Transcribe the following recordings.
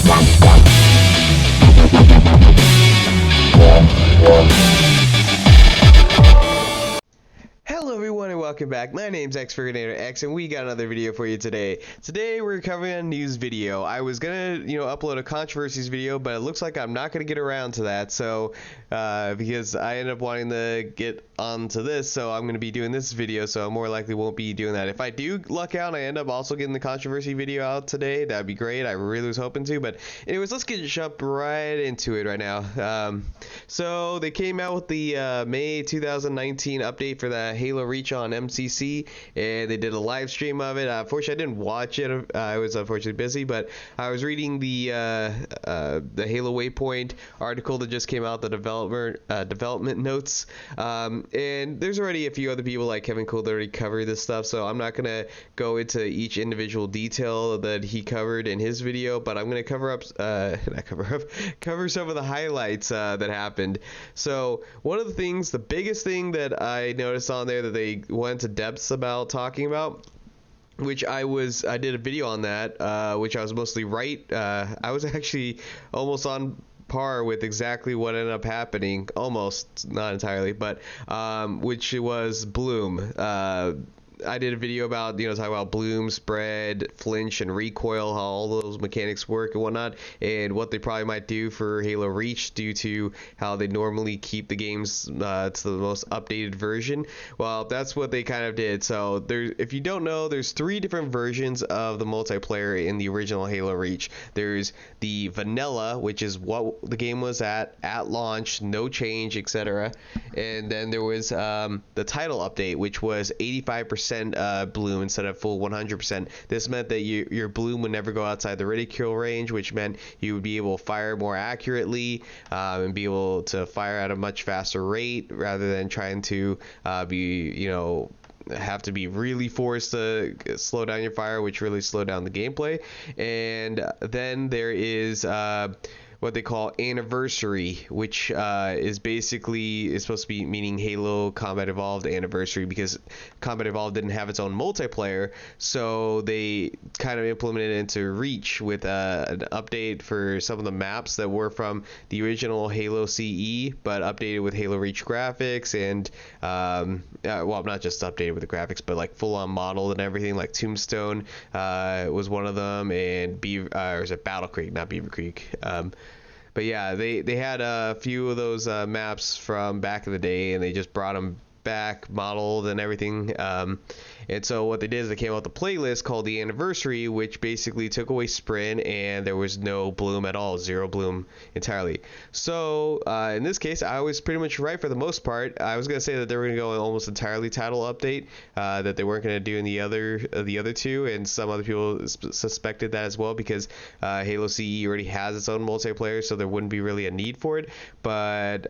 Hello everyone and welcome back. My name's X and we got another video for you today. Today we're covering a news video. I was gonna, upload a controversies video, but it looks like I'm not gonna get around to that. So, because I ended up wanting to get onto this, so I'm gonna be doing this video. So I more likely won't be doing that. If I do luck out, and I end up also getting the controversy video out today. That'd be great. I really was hoping to. But anyways, let's jump right into it right now. So they came out with the May 2019 update for the Halo Reach on MCC, and they did a live stream of it. Unfortunately, I didn't watch it. I was unfortunately busy, but I was reading the Halo Waypoint article that just came out, the development notes, and there's already a few other people like Kevin Cole that already covered this stuff, so I'm not gonna go into each individual detail that he covered in his video, but I'm gonna cover some of the highlights that happened. So one of the things, the biggest thing that I noticed on there that they went to depths about talking about, which I did a video on that, which I was mostly right. I was actually almost on par with exactly what ended up happening, almost, not entirely, but which was bloom. I did a video about, talking about bloom, spread, flinch, and recoil, how all those mechanics work and whatnot, and what they probably might do for Halo Reach due to how they normally keep the games to the most updated version. Well, that's what they kind of did. So if you don't know, there's 3 different versions of the multiplayer in the original Halo Reach. There's the vanilla, which is what the game was at launch, no change, etc. And then there was the title update, which was 85% bloom instead of full 100%. This meant that your bloom would never go outside the ridicule range, which meant you would be able to fire more accurately and be able to fire at a much faster rate rather than trying to have to be really forced to slow down your fire, which really slowed down the gameplay. And then there is what they call anniversary, which is supposed to be meaning Halo Combat Evolved Anniversary, because Combat Evolved didn't have its own multiplayer, so they kind of implemented it into Reach with an update for some of the maps that were from the original Halo CE, but updated with Halo Reach graphics, and well, not just updated with the graphics, but like full-on modeled and everything. Like Tombstone was one of them, and or is it Battle Creek, not Beaver Creek? But yeah, they had a few of those maps from back in the day, and they just brought them back modeled and everything. And so what they did is they came out with a playlist called the Anniversary, which basically took away sprint, and there was no bloom at all, 0 bloom entirely. So in this case, I was pretty much right for the most part. I was going to say that they were going to go almost entirely title update, that they weren't going to do in the other 2, and some other people suspected that as well, because Halo CE already has its own multiplayer, so there wouldn't be really a need for it. But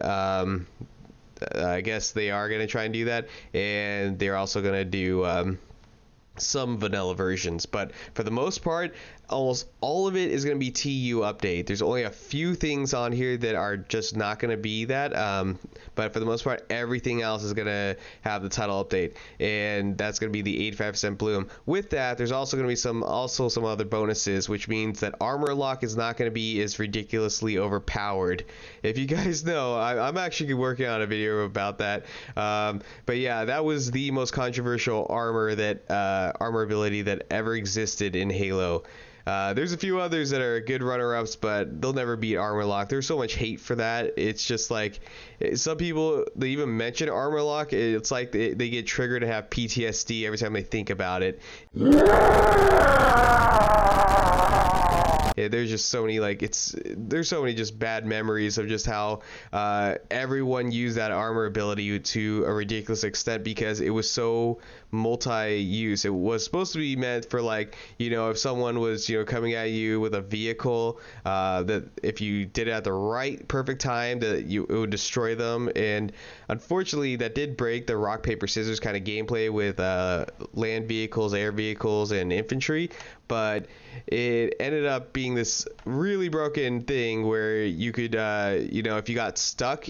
I guess they are going to try and do that, and they're also going to do some vanilla versions, but for the most part, almost all of it is going to be TU update. There's only a few things on here that are just not going to be that, but for the most part, everything else is going to have the title update, and that's going to be the 85% bloom. With that, there's also going to be some other bonuses, which means that armor lock is not going to be as ridiculously overpowered. If you guys know, I'm actually working on a video about that, but yeah, that was the most controversial armor ability that ever existed in Halo. There's a few others that are good runner-ups, but they'll never beat armor lock. There's so much hate for that. It's just like, some people, they even mention armor lock, it's like they get triggered to have PTSD every time they think about it. Yeah, there's just so many, there's so many just bad memories of just how everyone used that armor ability to a ridiculous extent, because it was so multi-use. It was supposed to be meant for, if someone was, coming at you with a vehicle, that if you did it at the right perfect time, that it would destroy them. And unfortunately, that did break the rock paper scissors kind of gameplay with land vehicles, air vehicles, and infantry. But it ended up being being this really broken thing where you could, if you got stuck,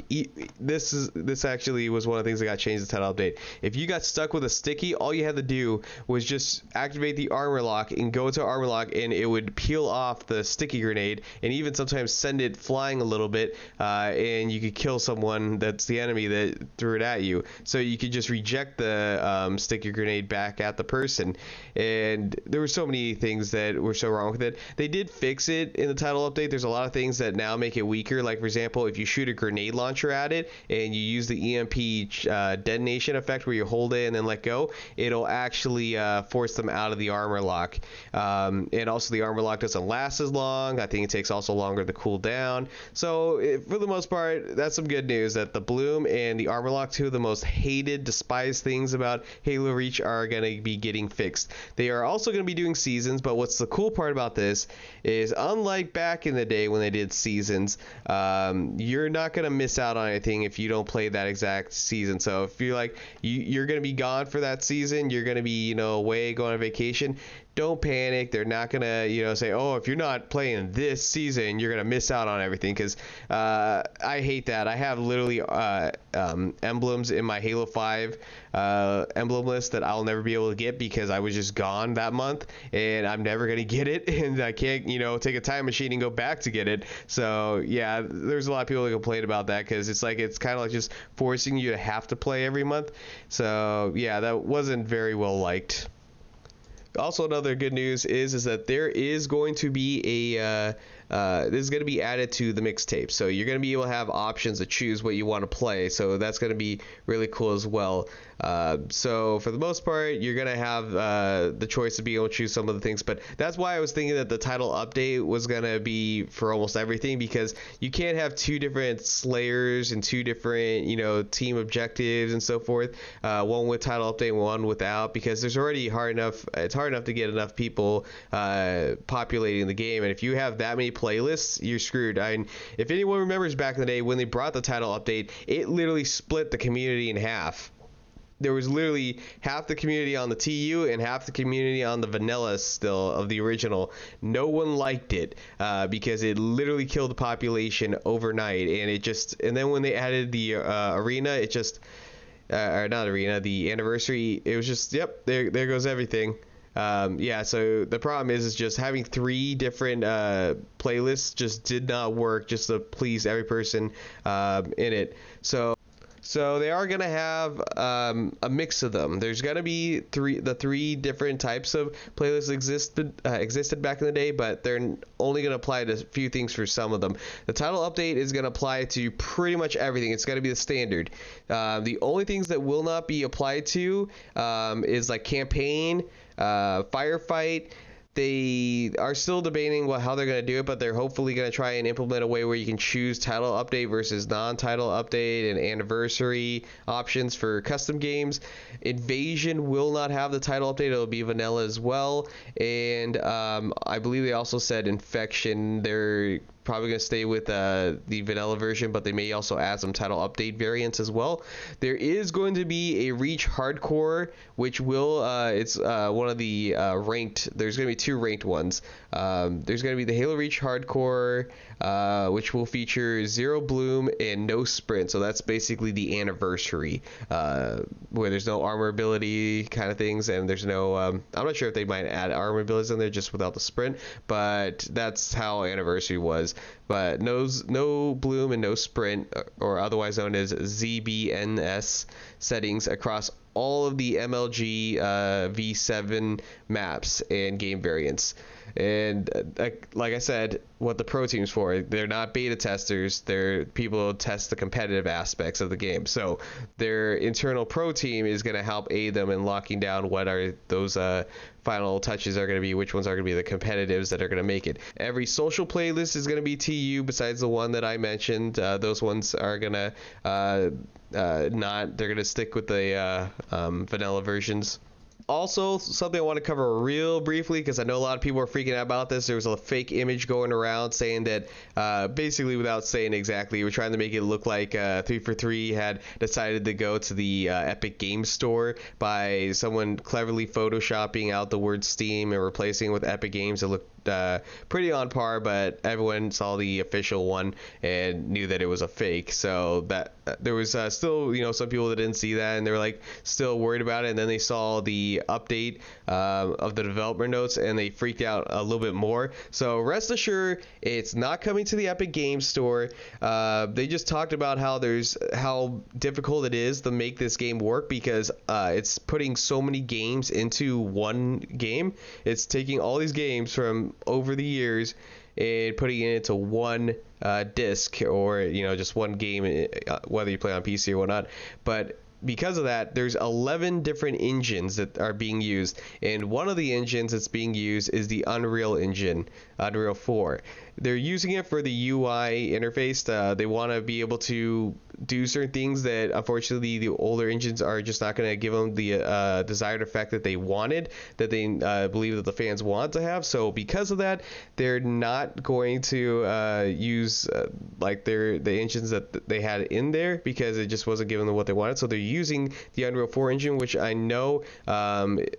this actually was one of the things that got changed in the title update. If you got stuck with a sticky, all you had to do was just activate the armor lock and go to armor lock, and it would peel off the sticky grenade and even sometimes send it flying a little bit, and you could kill someone that's the enemy that threw it at you. So you could just reject the sticky grenade back at the person. And there were so many things that were so wrong with it. They did fix it in the title update. There's a lot of things that now make it weaker. Like, for example, if you shoot a grenade launcher at it and you use the EMP detonation effect where you hold it and then let go, it'll actually force them out of the armor lock. And also the armor lock doesn't last as long. I think it takes also longer to cool down. So for the most part, that's some good news that the bloom and the armor lock, two of the most hated, despised things about Halo Reach, are going to be getting fixed. They are also going to be doing seasons, but what's the cool part about this is, unlike back in the day when they did seasons, you're not going to miss out on anything if you don't play that exact season. So if you're like, you're going to be gone for that season, you're going to be, away going on vacation, don't panic. They're not going to, say, oh, if you're not playing this season, you're going to miss out on everything. Because I hate that. I have literally emblems in my Halo 5 emblem list that I'll never be able to get because I was just gone that month, and I'm never going to get it. And I can't, take a time machine and go back to get it. So, yeah, there's a lot of people that complain about that because it's kind of like just forcing you to have to play every month. So, yeah, that wasn't very well liked. Also, another good news is that there is going to be this is going to be added to the mixtape. So you're going to be able to have options to choose what you want to play. So that's going to be really cool as well. So for the most part, you're going to have the choice to be able to choose some of the things. But that's why I was thinking that the title update was going to be for almost everything, because you can't have two different Slayers and two different, team objectives and so forth. One with title update and one without, because there's already it's hard enough to get enough people populating the game. And if you have that many playlists, you're screwed. If anyone remembers back in the day when they brought the title update, it literally split the community in half. There was literally half the community on the TU and half the community on the vanilla still of the original. No one liked it because it literally killed the population overnight. And then when they added the arena, it just or not arena, the anniversary, it was just, yep, there goes everything. So the problem is just having three different playlists just did not work just to please every person in it. So they are going to have a mix of them. There's going to be three different types of playlists existed back in the day, but they're only going to apply to a few things for some of them. The title update is going to apply to pretty much everything. It's going to be the standard. The only things that will not be applied to is like campaign, firefight. They are still debating how they're going to do it, but they're hopefully going to try and implement a way where you can choose title update versus non-title update and anniversary options for custom games. Invasion will not have the title update. It'll be vanilla as well. And I believe they also said Infection, they're probably going to stay with the vanilla version, but they may also add some title update variants as well. There is going to be a Reach Hardcore, which will it's one of the ranked. There's going to be two ranked ones. There's going to be the Halo Reach Hardcore, which will feature 0 bloom and no sprint. So that's basically the anniversary, where there's no armor ability kind of things, and there's no I'm not sure if they might add armor abilities in there just without the sprint, but that's how anniversary was. But no bloom and no sprint, or otherwise known as ZBNS settings across all of the MLG V7 maps and game variants. And like I said, what the pro team's for, they're not beta testers, they're people who test the competitive aspects of the game. So their internal pro team is going to help aid them in locking down what are those final touches are going to be, which ones are going to be the competitives that are going to make it. Every social playlist is going to be TU besides the one that I mentioned. Those ones are going to they're going to stick with the vanilla versions. Also, something I want to cover real briefly, because I know a lot of people are freaking out about this. There was a fake image going around saying that, basically without saying exactly, we're trying to make it look like 343 had decided to go to the Epic Games Store by someone cleverly photoshopping out the word Steam and replacing it with Epic Games. It looked pretty on par, but everyone saw the official one and knew that it was a fake. So that there was still, some people that didn't see that, and they were like still worried about it. And then they saw the update of the developer notes, and they freaked out a little bit more. So rest assured, it's not coming to the Epic Games Store. They just talked about how difficult it is to make this game work, because it's putting so many games into one game. It's taking all these games from over the years and putting it into one disc, or just one game, whether you play on PC or whatnot. But because of that, there's 11 different engines that are being used, and one of the engines that's being used is the Unreal Engine, Unreal 4. They're using it for the UI interface. They want to be able to do certain things that unfortunately the older engines are just not going to give them the desired effect that they wanted, that they believe that the fans want to have. So because of that, they're not going to use the engines that they had in there, because it just wasn't giving them what they wanted. So they're using the Unreal 4 engine, which I know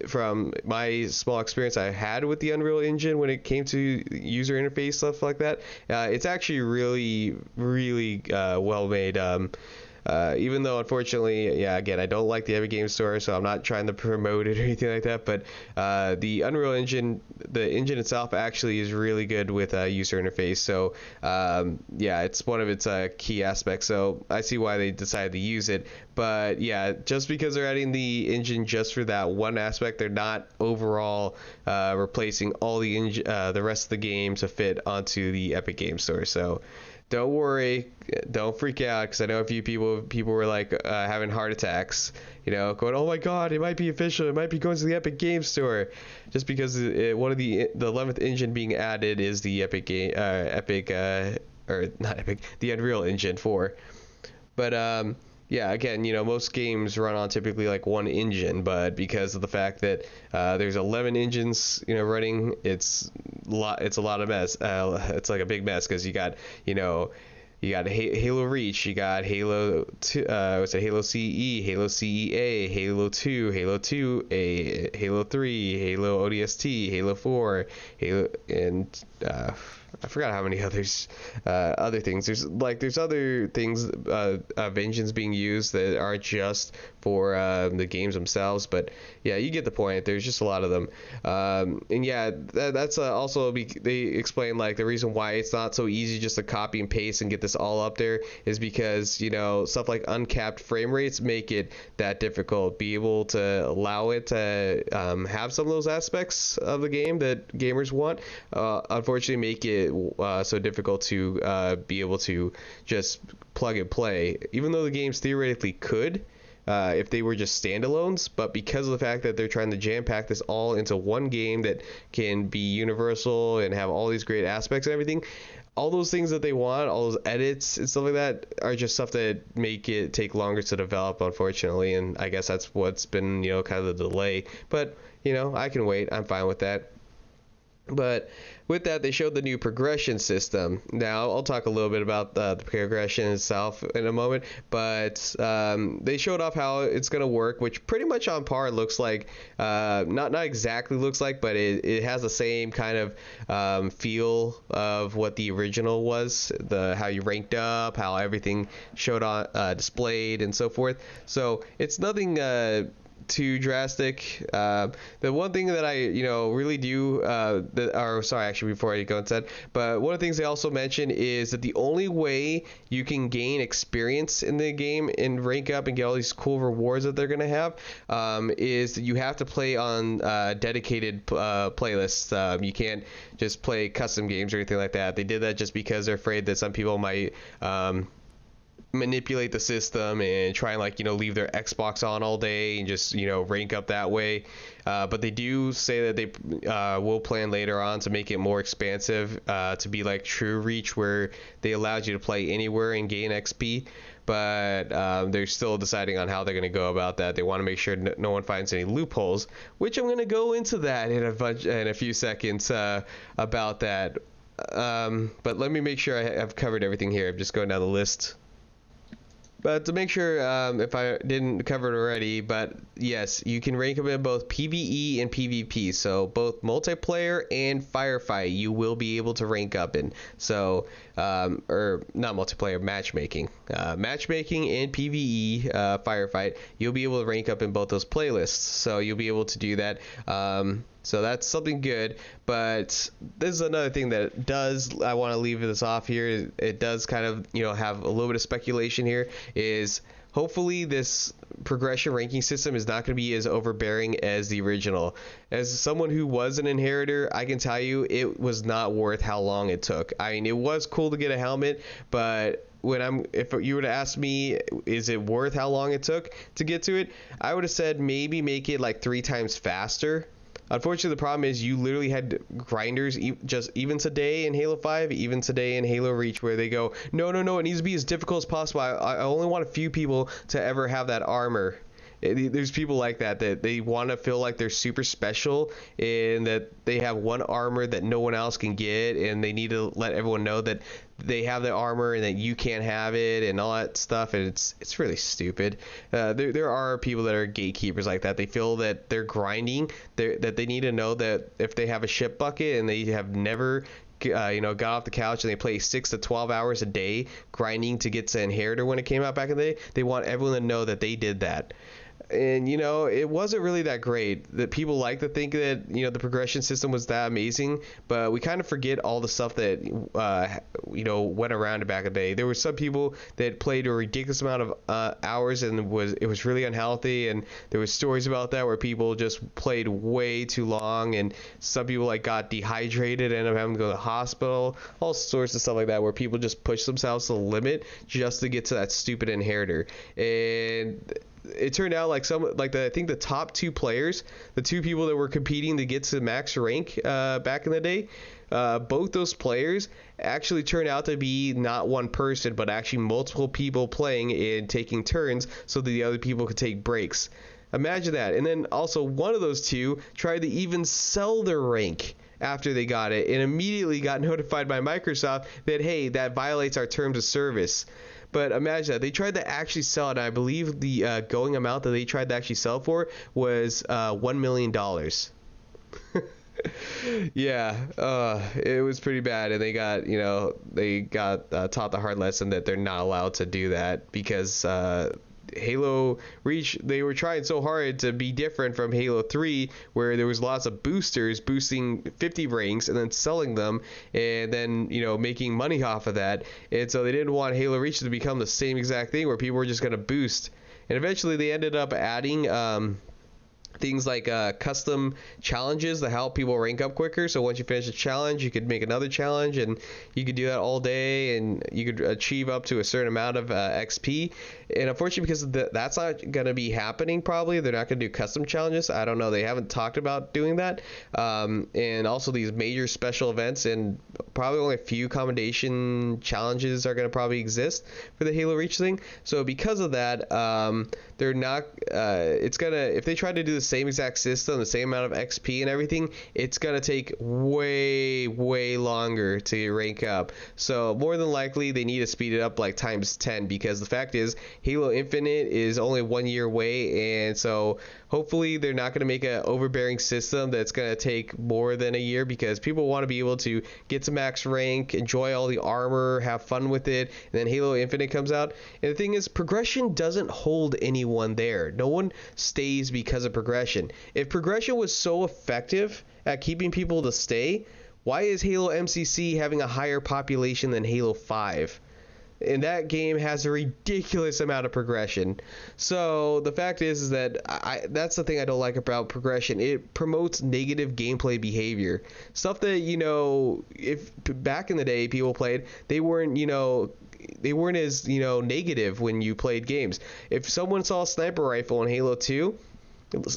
from my small experience I had with the Unreal Engine when it came to user interface stuff like that, it's actually really, really well made. Even though unfortunately, again, I don't like the Epic Games Store, so I'm not trying to promote it or anything like that, but the Unreal Engine, the engine itself actually is really good with user interface. So it's one of its key aspects, so I see why they decided to use it. But yeah, just because they're adding the engine just for that one aspect, they're not overall replacing all the rest of the game to fit onto the Epic Games Store. So don't worry, don't freak out, because I know a few people were like having heart attacks, going, oh my god, it might be official, it might be going to the Epic Games Store, just because one of the 11th engine being added is the the Unreal Engine 4. But again, most games run on typically like one engine, but because of the fact that there's 11 engines, running, it's a lot of mess. It's like a big mess, because you got Halo Reach, you got Halo 2, Halo CE, Halo CEA, Halo 2, Halo 2A, Halo 3, Halo ODST, Halo 4, Halo, and I forgot how many others, other things. There's other things of engines being used that aren't just for the games themselves, but yeah, you get the point. There's just a lot of them, and yeah, that's also they explain like the reason why it's not so easy just to copy and paste and get this all up there is because stuff like uncapped frame rates make it that difficult. Be able to allow it to have some of those aspects of the game that gamers want, unfortunately make it so difficult to be able to just plug and play, even though the games theoretically could if they were just standalones. But because of the fact that they're trying to jam pack this all into one game that can be universal and have all these great aspects and everything, all those things that they want, all those edits and stuff like that, are just stuff that make it take longer to develop, unfortunately. And I guess that's what's been kind of the delay, but I can wait. I'm fine with that. But with that, they showed the new progression system. Now, I'll talk a little bit about the progression itself in a moment, but they showed off how it's going to work, which pretty much on par looks like, not exactly looks like, but it has the same kind of feel of what the original was, how you ranked up, how everything showed on displayed and so forth. So it's nothing too drastic. The one thing that I really do before I go into that, but one of the things they also mentioned is that the only way you can gain experience in the game and rank up and get all these cool rewards that they're gonna have is that you have to play on dedicated playlists. You can't just play custom games or anything like that. They did that just because they're afraid that some people might manipulate the system and try and leave their Xbox on all day and just rank up that way, but they do say that they will plan later on to make it more expansive, to be like True Reach, where they allowed you to play anywhere and gain XP. But they're still deciding on how they're going to go about that. They want to make sure no one finds any loopholes, which I'm going to go into that in a few seconds about that. But let me make sure I've covered everything here. I'm just going down the list. But to make sure, if I didn't cover it already, but yes, you can rank up in both PvE and PvP. So both multiplayer and firefight, you will be able to rank up in. So, or not multiplayer, matchmaking. Matchmaking and PvE, firefight, you'll be able to rank up in both those playlists. So you'll be able to do that. So that's something good, but this is another thing that I want to leave this off here. It does kind of, have a little bit of speculation here, is hopefully this progression ranking system is not going to be as overbearing as the original. As someone who was an inheritor, I can tell you it was not worth how long it took. I mean, it was cool to get a helmet, but if you were to ask me, is it worth how long it took to get to it, I would have said maybe make it like 3 times faster. Unfortunately, the problem is you literally had grinders even today in Halo 5, even today in Halo Reach, where they go, no, it needs to be as difficult as possible. I only want a few people to ever have that armor. There's people like that they want to feel like they're super special and that they have one armor that no one else can get, and they need to let everyone know that they have the armor and that you can't have it and all that stuff, and it's really stupid. There are people that are gatekeepers like that. They feel that they're grinding, that they need to know that if they have a ship bucket and they have never got off the couch and they play 6 to 12 hours a day grinding to get to Inheritor when it came out back in the day, they want everyone to know that they did that. And it wasn't really that great. That people like to think that the progression system was that amazing, but we kind of forget all the stuff that went around back in the day. There were some people that played a ridiculous amount of hours, and it was really unhealthy. And there was stories about that where people just played way too long, and some people got dehydrated and ended up having to go to the hospital. All sorts of stuff like that, where people just push themselves to the limit just to get to that stupid Inheritor. And it turned out I think the top 2 players, the 2 people that were competing to get to max rank back in the day, both those players actually turned out to be not one person, but actually multiple people playing and taking turns so that the other people could take breaks. Imagine that. And then also one of those 2 tried to even sell their rank after they got it, and immediately got notified by Microsoft that, hey, that violates our terms of service. But imagine that. They tried to actually sell it. I believe the going amount that they tried to actually sell for was $1 million. Yeah, it was pretty bad. And they got taught the hard lesson that they're not allowed to do that, because Halo Reach, they were trying so hard to be different from Halo 3, where there was lots of boosters boosting 50 ranks and then selling them and then making money off of that. And so they didn't want Halo Reach to become the same exact thing where people were just going to boost. And eventually they ended up adding things like custom challenges that help people rank up quicker. So once you finish a challenge, you could make another challenge, and you could do that all day, and you could achieve up to a certain amount of XP. And unfortunately, because that's not going to be happening, probably they're not going to do custom challenges. I don't know, they haven't talked about doing that. And also these major special events, and probably only a few commendation challenges are going to probably exist for the Halo Reach thing. So because of that, they're not it's gonna, if they try to do the same exact system, the same amount of XP and everything, it's gonna take way longer to rank up. So more than likely they need to speed it up times 10, because the fact is Halo Infinite is only 1 year away, and so hopefully they're not going to make an overbearing system that's going to take more than a year, because people want to be able to get to max rank, enjoy all the armor, have fun with it, and then Halo Infinite comes out. And the thing is, progression doesn't hold anyone there. No one stays because of progression. If progression was so effective at keeping people to stay, why is Halo MCC having a higher population than Halo 5? And that game has a ridiculous amount of progression. So the fact is that that's the thing I don't like about progression. It promotes negative gameplay behavior. Stuff that, if back in the day people played, they weren't as, negative when you played games. If someone saw a sniper rifle in Halo 2,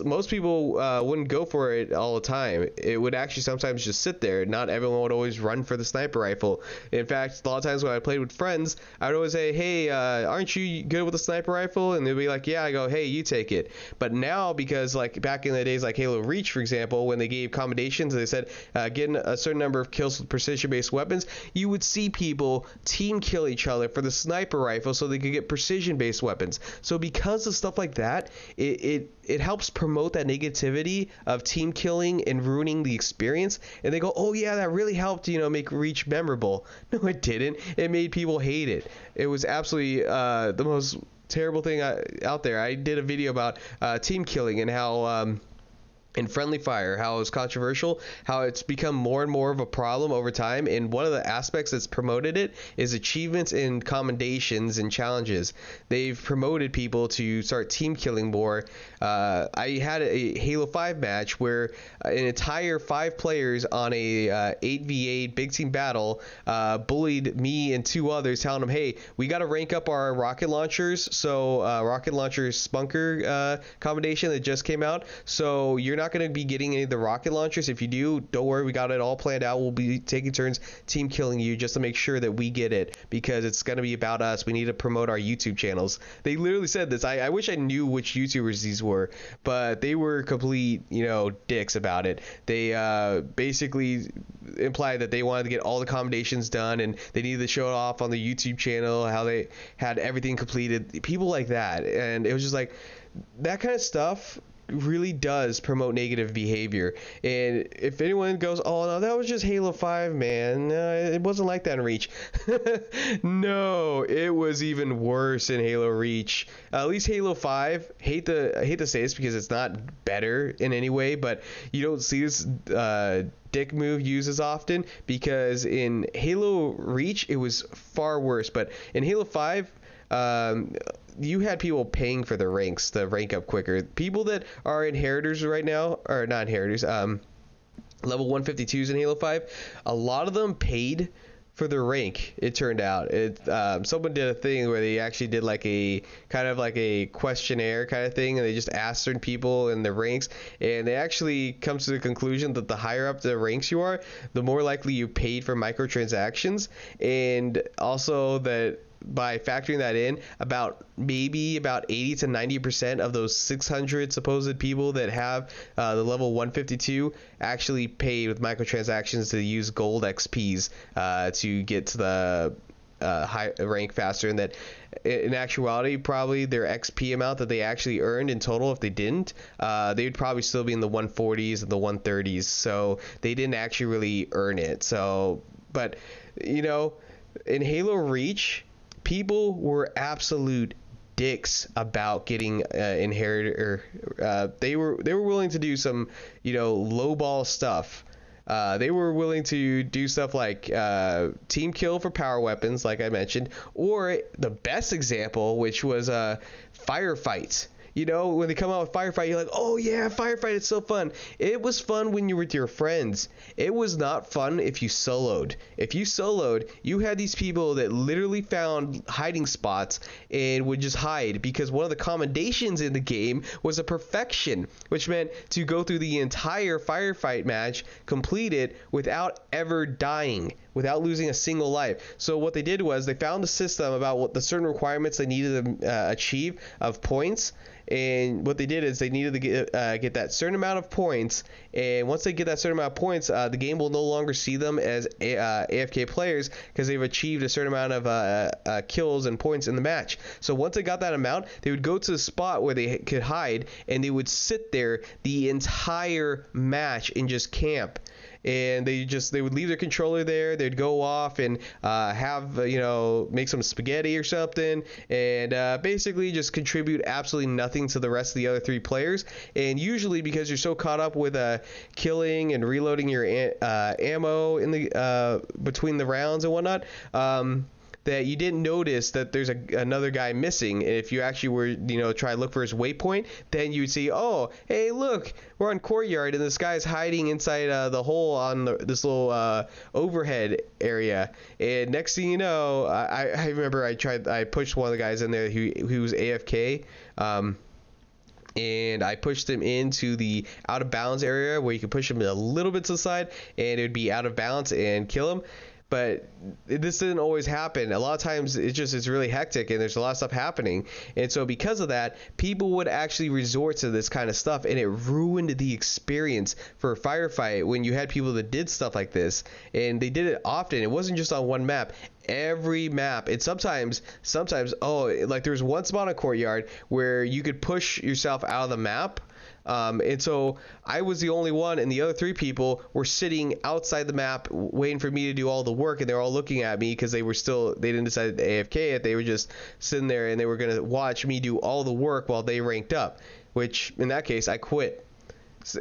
most people wouldn't go for it all the time. It would actually sometimes just sit there. Not everyone would always run for the sniper rifle. In fact, a lot of times when I played with friends, I would always say, hey, aren't you good with a sniper rifle? And they'd be like, yeah. I go, hey, you take it. But now, because like back in the days like Halo Reach, for example, when they gave commendations, they said getting a certain number of kills with precision-based weapons, you would see people team kill each other for the sniper rifle so they could get precision-based weapons. So because of stuff like that, it helps promote that negativity of team killing and ruining the experience. And they go, oh yeah, that really helped, make Reach memorable. No, it didn't. It made people hate it. It was absolutely the most terrible thing out there. I did a video about team killing and how in friendly fire, how it's controversial, how it's become more and more of a problem over time. And one of the aspects that's promoted it is achievements and commendations and challenges. They've promoted people to start team killing more. I had a Halo 5 match where an entire 5 players on a 8v8 big team battle bullied me and 2 others, telling them, hey, we got to rank up our rocket launchers. So rocket launcher spunker commendation that just came out. So you're not going to be getting any of the rocket launchers. If you do, don't worry, we got it all planned out. We'll be taking turns team killing you just to make sure that we get it, because it's going to be about us. We need to promote our YouTube channels. They literally said this. I wish I knew which YouTubers these were, but they were complete, dicks about it. They basically implied that they wanted to get all the commendations done and they needed to show it off on the YouTube channel, how they had everything completed. People like that. And it was just like, that kind of stuff really does promote negative behavior. And if anyone goes, oh no, that was just Halo 5, man, it wasn't like that in Reach. No, it was even worse in Halo Reach. At least Halo 5, hate to say this because it's not better in any way, but you don't see this dick move used as often, because in Halo Reach it was far worse. But in Halo 5, you had people paying for the ranks to rank up quicker. People that are inheritors right now, or not inheritors, level 152s in Halo 5, a lot of them paid for the rank. It turned out someone did a thing where they actually did like a kind of like a questionnaire kind of thing, and they just asked certain people in the ranks, and they actually come to the conclusion that the higher up the ranks you are, the more likely you paid for microtransactions. And also that by factoring that in, about 80 to 90% of those 600 supposed people that have the level 152 actually paid with microtransactions to use gold XPs to get to the high rank faster, and that in actuality probably their XP amount that they actually earned in total, if they didn't, they would probably still be in the 140s and the 130s. So they didn't actually really earn it. So, but in Halo Reach, people were absolute dicks about getting inherited, or they were willing to do some lowball stuff. They were willing to do stuff like team kill for power weapons, like I mentioned, or the best example, which was firefights. When they come out with Firefight, you're like, oh yeah, Firefight, it's so fun. It was fun when you were with your friends. It was not fun if you soloed. If you soloed, you had these people that literally found hiding spots and would just hide, because one of the commendations in the game was a perfection, which meant to go through the entire Firefight match, complete it without ever dying, without losing a single life. So what they did was they found a system about what the certain requirements they needed to achieve of points. And what they did is they needed to get that certain amount of points, and once they get that certain amount of points, the game will no longer see them as AFK players, because they've achieved a certain amount of kills and points in the match. So once they got that amount, they would go to the spot where they could hide, and they would sit there the entire match and just camp. And they would leave their controller there. They'd go off and make some spaghetti or something, and basically just contribute absolutely nothing to the rest of the other 3 players. And usually, because you're so caught up with killing and reloading your ammo in the between the rounds and whatnot, that you didn't notice that there's another guy missing. And if you actually were, try to look for his waypoint, then you would see, oh, hey, look, we're on Courtyard, and this guy's hiding inside the hole on this little overhead area. And next thing you know, I remember I pushed one of the guys in there who was AFK. and I pushed him into the out of bounds area where you can push him a little bit to the side and it would be out of bounds and kill him. But this didn't always happen. A lot of times it's really hectic and there's a lot of stuff happening. And so because of that, people would actually resort to this kind of stuff, and it ruined the experience for a firefight when you had people that did stuff like this. And they did it often. It wasn't just on one map. Every map. And sometimes like there was one spot on Courtyard where you could push yourself out of the map. And so I was the only one, and the other 3 people were sitting outside the map waiting for me to do all the work, and they're all looking at me because they didn't decide to AFK it. They were just sitting there and they were going to watch me do all the work while they ranked up, which in that case I quit.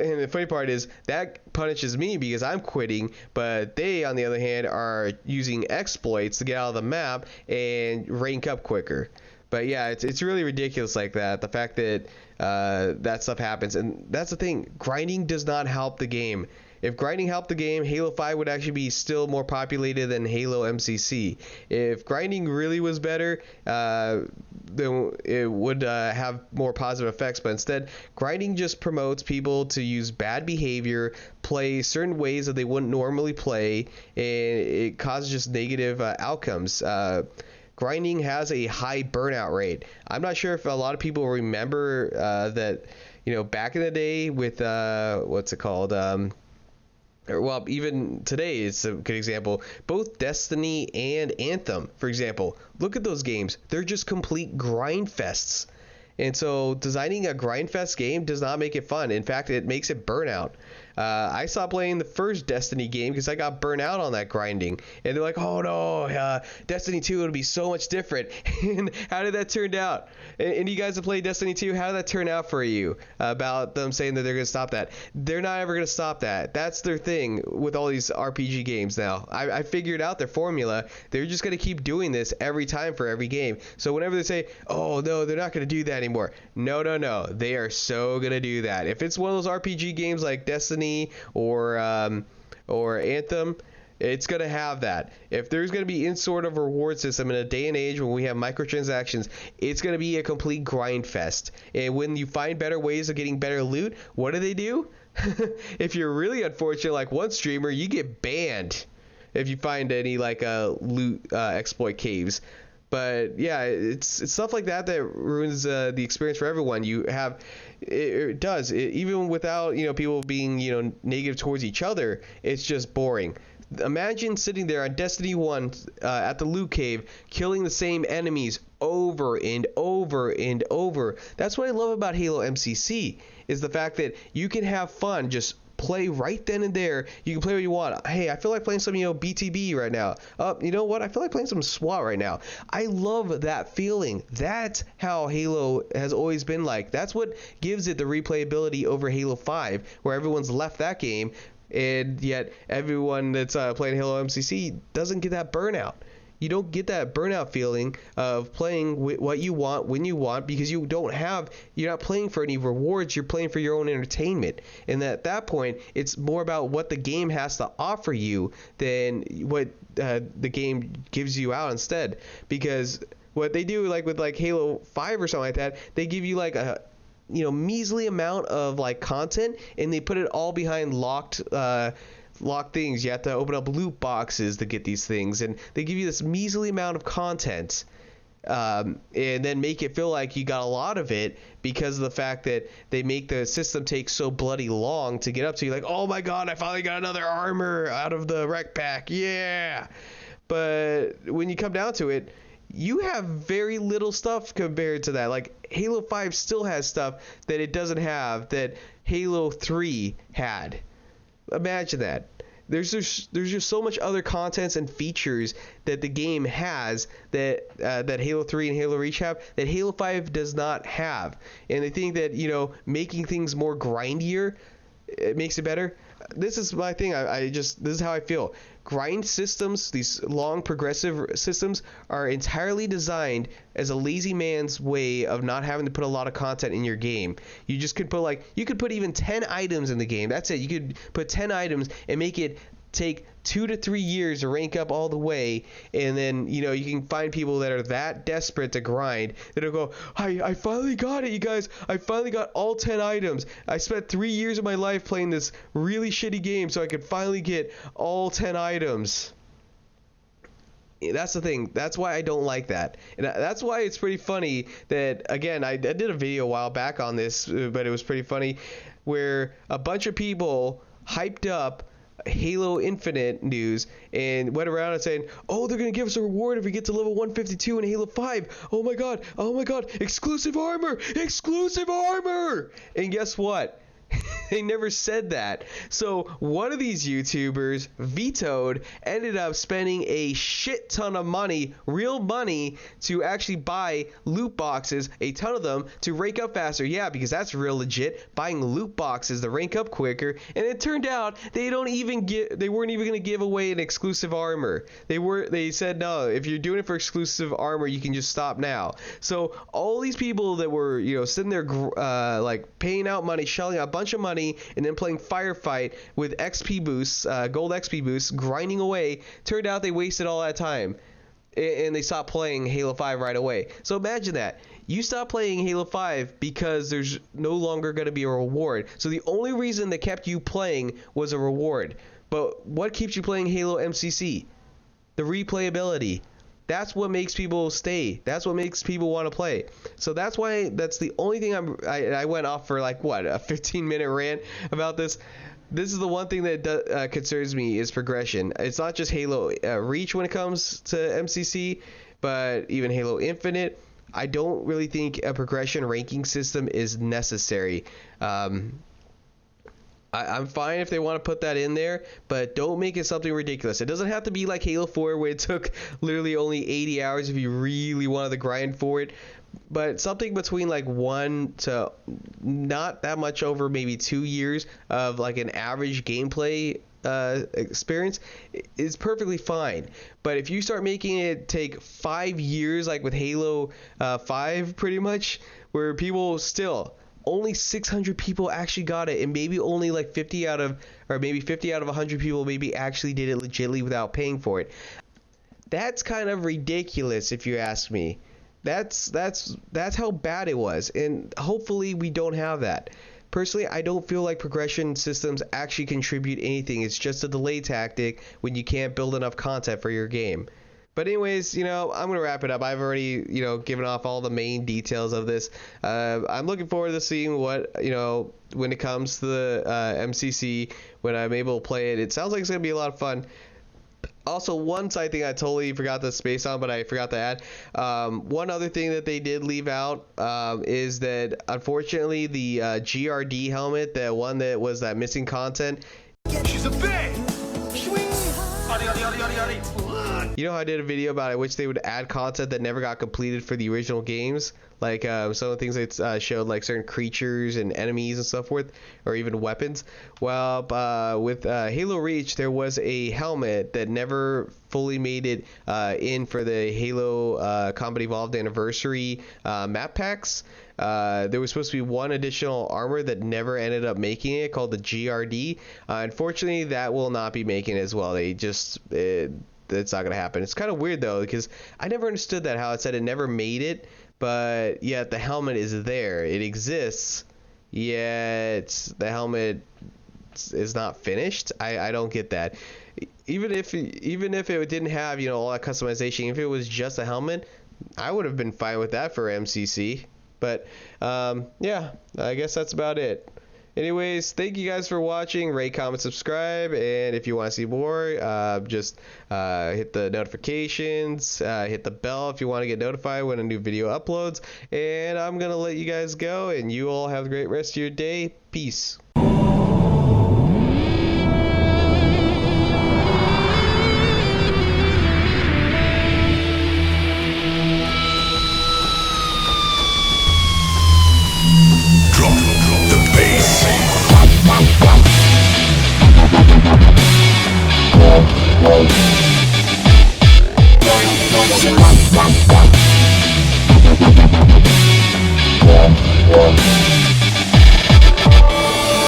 And the funny part is that punishes me because I'm quitting, but they, on the other hand, are using exploits to get out of the map and rank up quicker. But yeah, it's really ridiculous like that. The fact that that stuff happens, and that's the thing. Grinding does not help the game. If grinding helped the game, Halo 5 would actually be still more populated than Halo MCC. If grinding really was better, then it would have more positive effects. But instead, grinding just promotes people to use bad behavior, play certain ways that they wouldn't normally play, and it causes just negative outcomes. Grinding has a high burnout rate. I'm not sure if a lot of people remember that, back in the day with, what's it called? Well, even today is a good example. Both Destiny and Anthem, for example. Look at those games. They're just complete grind fests. And so designing a grind fest game does not make it fun. In fact, it makes it burnout. I stopped playing the first Destiny game because I got burnt out on that grinding. And they're like, oh no, Destiny 2 will be so much different. And how did that turn out? And you guys have played Destiny 2, how did that turn out for you? About them saying that they're going to stop that. They're not ever going to stop that. That's their thing with all these RPG games now. I figured out their formula. They're just going to keep doing this every time for every game. So whenever they say, oh no, they're not going to do that anymore. No. They are so going to do that. If it's one of those RPG games like Destiny or Anthem, it's going to have that. If there's going to be any sort of reward system in a day and age when we have microtransactions, it's going to be a complete grind fest. And when you find better ways of getting better loot, what do? If you're really unfortunate, like one streamer, you get banned if you find any like loot exploit caves. But yeah, it's stuff like that ruins the experience for everyone. It does even without people being negative towards each other. It's just boring. Imagine sitting there on Destiny 1 at the loot cave, killing the same enemies over and over and over. That's what I love about Halo MCC, is the fact that you can have fun, just play right then and there. You can play what you want. Hey, I feel like playing some BTB right now. You know what? I feel like playing some SWAT right now. I love that feeling. That's how Halo has always been like. That's what gives it the replayability over Halo 5, where everyone's left that game, and yet everyone that's playing Halo MCC doesn't get that burnout. You don't get that burnout feeling of playing what you want when you want, because you're not playing for any rewards. You're playing for your own entertainment. And at that point, it's more about what the game has to offer you than what the game gives you out instead. Because what they do, like with like Halo 5 or something like that, they give you like a measly amount of like content, and they put it all behind locked things. You have to open up loot boxes to get these things, and they give you this measly amount of content, and then make it feel like you got a lot of it because of the fact that they make the system take so bloody long to get up to. You're like, oh my god, I finally got another armor out of the rec pack, yeah. But when you come down to it, you have very little stuff compared to that. Like Halo 5 still has stuff that it doesn't have that Halo 3 had. Imagine that. There's just so much other contents and features that the game has that Halo 3 and Halo Reach have that Halo 5 does not have. And I think that making things more grindier, it makes it better. This is my thing. This is how I feel. Grind systems, these long progressive systems, are entirely designed as a lazy man's way of not having to put a lot of content in your game. You just could put even 10 items in the game. That's it. You could put 10 items and make it take 2 to 3 years to rank up all the way, and then you can find people that are that desperate to grind that'll go, I finally got it, you guys. I finally got all 10 items. I spent 3 years of my life playing this really shitty game so I could finally get all 10 items. That's the thing. That's why I don't like that. And that's why it's pretty funny that, again, I did a video a while back on this, but it was pretty funny, where a bunch of people hyped up Halo Infinite news and went around and saying, oh, they're going to give us a reward if we get to level 152 in Halo 5. Oh my god, exclusive armor, and guess what? They never said that. So one of these YouTubers, Vetoed, ended up spending a shit ton of money, real money, to actually buy loot boxes, a ton of them, to rank up faster. Yeah, because that's real legit, buying loot boxes to rank up quicker. And it turned out they weren't even going to give away an exclusive armor. They said, no, if you're doing it for exclusive armor, you can just stop now. So all these people that were sitting there like paying out money, shelling out a bunch of money, and then playing Firefight with XP boosts, gold XP boosts, grinding away, turned out they wasted all that time, and they stopped playing Halo 5 right away. So imagine that. You stop playing Halo 5 because there's no longer going to be a reward. So the only reason that kept you playing was a reward. But what keeps you playing Halo MCC? The replayability. That's what makes people stay. That's what makes people want to play. So that's why, that's the only thing I went off for like, what, a 15-minute rant about this. This is the one thing that concerns me is progression. It's not just Halo Reach when it comes to MCC, but even Halo Infinite. I don't really think a progression ranking system is necessary. I'm fine if they want to put that in there, but don't make it something ridiculous. It doesn't have to be like Halo 4 where it took literally only 80 hours if you really wanted to grind for it. But something between like 1 to not that much over maybe 2 years of like an average gameplay experience is perfectly fine. But if you start making it take 5 years, like with Halo 5 pretty much, where people still... only 600 people actually got it, and maybe only like 50 out of 100 people maybe actually did it legitimately without paying for it. That's kind of ridiculous if you ask me. That's how bad it was, and hopefully we don't have that. Personally, I don't feel like progression systems actually contribute anything. It's just a delay tactic when you can't build enough content for your game. But anyways, I'm going to wrap it up. I've already, given off all the main details of this. I'm looking forward to seeing what, when it comes to the MCC, when I'm able to play it. It sounds like it's going to be a lot of fun. Also, one side thing I totally forgot to space on, but I forgot to add. One other thing that they did leave out is that, unfortunately, the GRD helmet, the one that was that missing content. She's a bitch! You know how I did a video about it, which they would add content that never got completed for the original games, like some of the things that showed like certain creatures and enemies and so forth, or even weapons. Well, with Halo Reach, there was a helmet that never fully made it in for the Halo Combat Evolved Anniversary map packs. There was supposed to be one additional armor that never ended up making it, called the GRD. Unfortunately, that will not be making it as well. They just it's not gonna happen. It's kind of weird though, because I never understood that, how it said it never made it, but yet the helmet is there, it exists, yet the helmet is not finished. I don't get that. Even if it didn't have all that customization, if it was just a helmet, I would have been fine with that for MCC. But yeah, I guess that's about it. Anyways, thank you guys for watching. Rate, comment, subscribe, and if you want to see more, just hit the notifications, hit the bell if you want to get notified when a new video uploads. And I'm gonna let you guys go, and you all have a great rest of your day. Peace.